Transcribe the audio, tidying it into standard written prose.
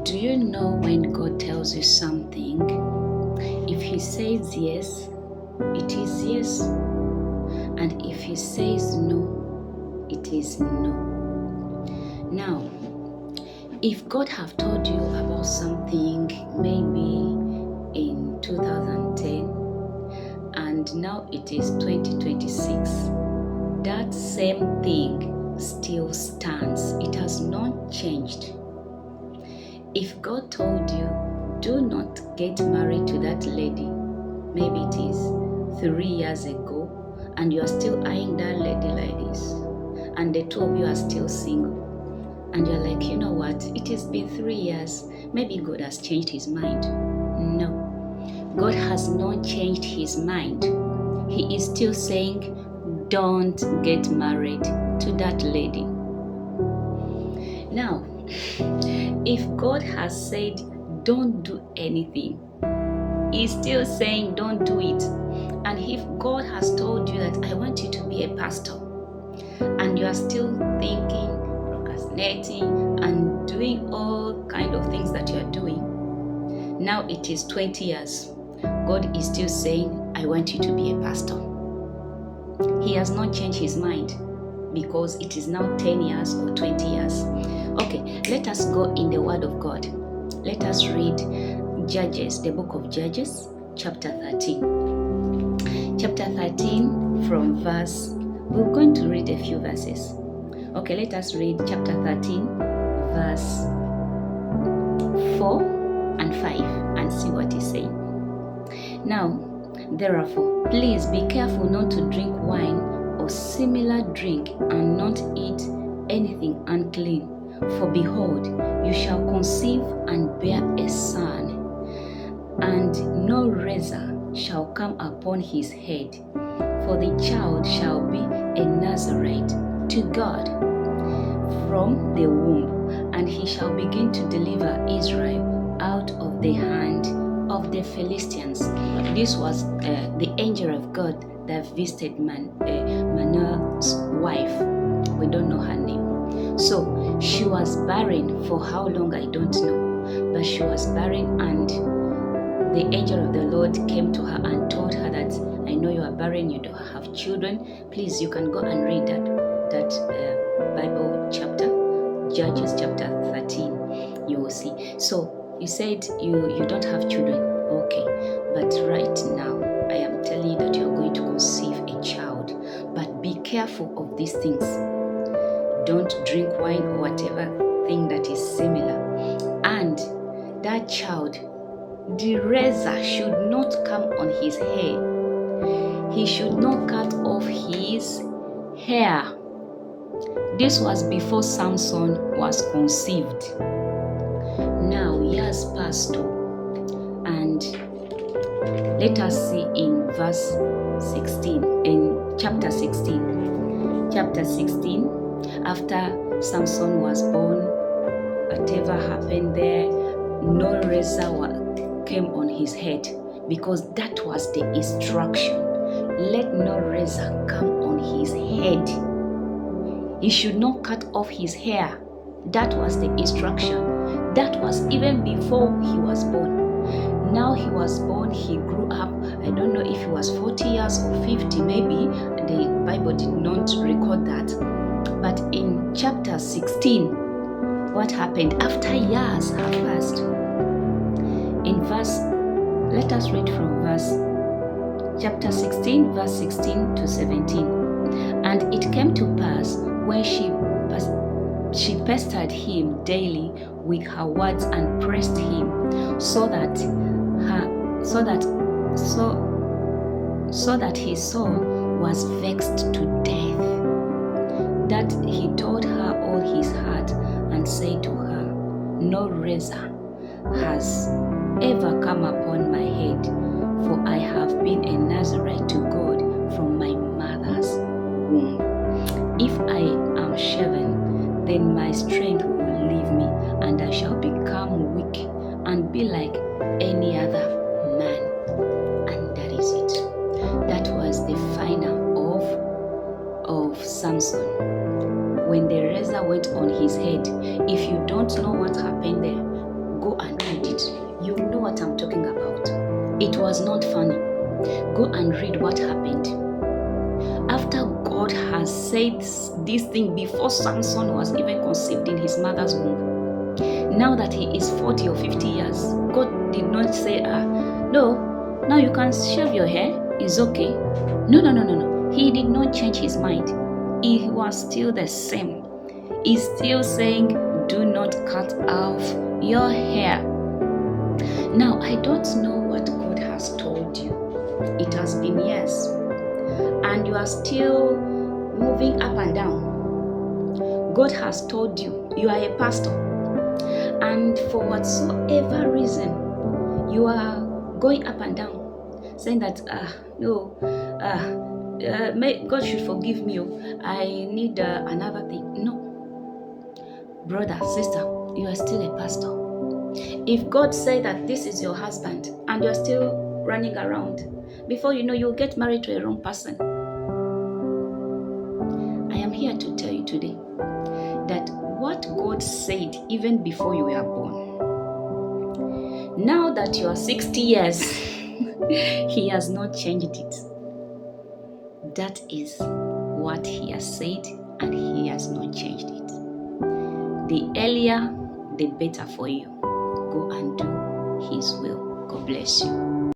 Do you know when God tells you something, if He says yes, it is yes. And if He says no, it is no. Now, if God have told you about something maybe in 2010 and now it is 2026, that same thing still stands. It has not changed. If God told you, do not get married to that lady, maybe it is 3 years ago, and you are still eyeing that lady like this, and the two of you are still single, and you're like, you know what, it has been 3 years, maybe God has changed His mind. No, God has not changed His mind. He is still saying, don't get married to that lady. Now, if God has said, don't do anything, He's still saying, don't do it. And if God has told you that I want you to be a pastor, and you are still thinking, procrastinating, and doing all kind of things that you are doing, now it is 20 years. God is still saying, I want you to be a pastor. He has not changed His mind because it is now 10 years or 20 years. Okay, let us go in the Word of God. Let us read Judges, the book of Judges, chapter 13. Chapter 13 from verse, we're going to read a few verses. Okay, let us read chapter 13, verse 4 and 5 and see what He's saying. Now, therefore, please be careful not to drink wine or similar drink, and not eat anything unclean. For behold, you shall conceive and bear a son, and no razor shall come upon his head, for the child shall be a Nazarite to God from the womb, and he shall begin to deliver Israel out of the hand of the Philistines. This was the angel of God that visited Manoah's wife. We don't know her name. So she was barren for how long, I don't know, but she was barren, and the angel of the Lord came to her and told her that, I know you are barren, you don't have children. Please, you can go and read that Bible chapter, Judges chapter 13. You will see. So you said you don't have children. Okay, but right now I am telling you that you are going to conceive a child. But be careful of these things. Don't drink wine or whatever thing that is similar. And that child, the razor should not come on his hair. He should not cut off his hair. This was before Samson was conceived. Now years passed, and let us see in verse 16, in chapter 16. Chapter 16, after Samson was born, whatever happened there, no razor came on his head, because that was the instruction. Let no razor come on his head. He should not cut off his hair. That was the instruction. That was even before he was born. Now he was born, he grew up. I don't know if he was 40 years or 50, maybe. The Bible did not record that. But in chapter 16, what happened after years have passed? In verse, let us read from chapter 16, verse 16 to 17. And it came to pass, when she pestered him daily with her words and pressed him, so that his soul was vexed to death, that he told her all his heart, and said to her, no razor has ever come upon my head, for I have been a Nazarite to God from my mother's womb. If I am shaven, then my strength will leave me, and I shall become weak and be like any other man. And that is it. That was the final of Samson. When the razor went on his head, if you don't know what happened there, Go and read it. You know what I'm talking about. It was not funny. Go and read what happened. After God has said this thing before Samson was even conceived in his mother's womb, now that he is 40 or 50 years, God did not say, no, now you can shave your hair, it's okay. No. He did not change his mind. He was still the same. He's still saying, do not cut off your hair. Now, I don't know what God has told you. It has been years, and you are still moving up and down. God has told you, you are a pastor, and for whatsoever reason, you are going up and down, saying that, God should forgive me. I need another thing. No. Brother, sister, you are still a pastor. If God said that this is your husband and you're still running around, before you know, you'll get married to a wrong person. I am here to tell you today that what God said even before you were born, now that you are 60 years, He has not changed it. That is what He has said, and He has not changed it. The earlier, the better for you. Go and do His will. God bless you.